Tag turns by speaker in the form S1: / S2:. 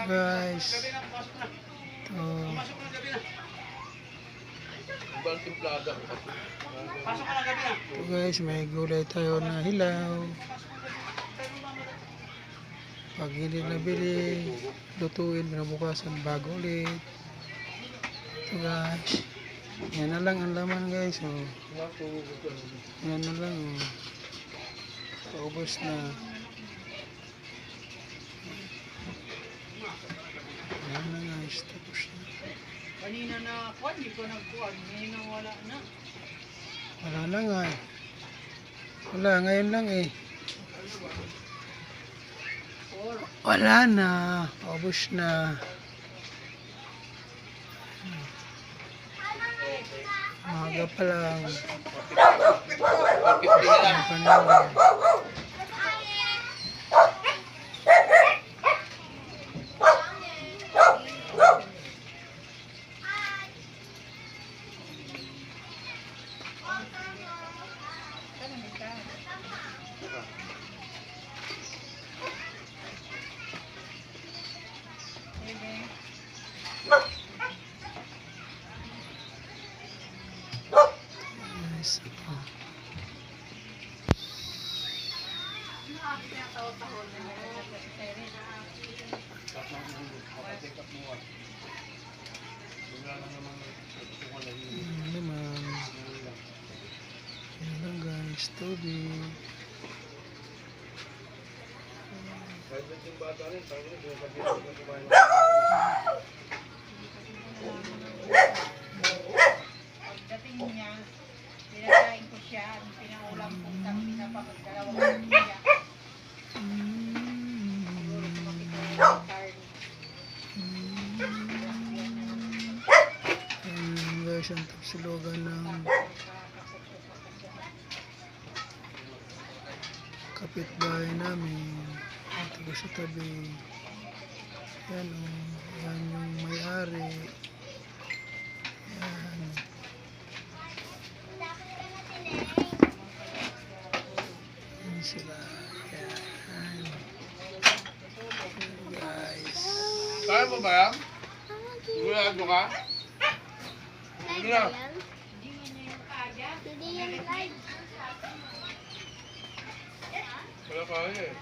S1: Guys, ito guys, may gulay tayo na hilaw. Pag hindi nabili, lutuin, binabukasan bago ulit. Ito guys, yan na lang ang laman guys. Oh. Yan na lang. Oh. Paubos na. Yan na guys, tapos na.
S2: Kanina na kuwan, hindi ko nagkuhan. Ngayon wala na.
S1: Wala na nga eh. Wala, ngayon lang eh. Wala na. Paubos na. Maaga pa lang. Ang panahon. Yes. Naman. Yan lang guys, tubig.
S2: Pagdating niya, pinakain ko siya. Pinaulam ko kami na pagdalawang niya. Siguro kumakita yung card.
S1: Guys, ang tapsilogan ng kapitbahay namin. Ang taga sa tabi. Yan o. Yan yung may-ari. Yan. Yan sila. Yan. Guys.
S3: Kaya mo ba yan? Sigurado ka? Hindi na.
S4: Hindi yan live.
S3: Wala kaya eh.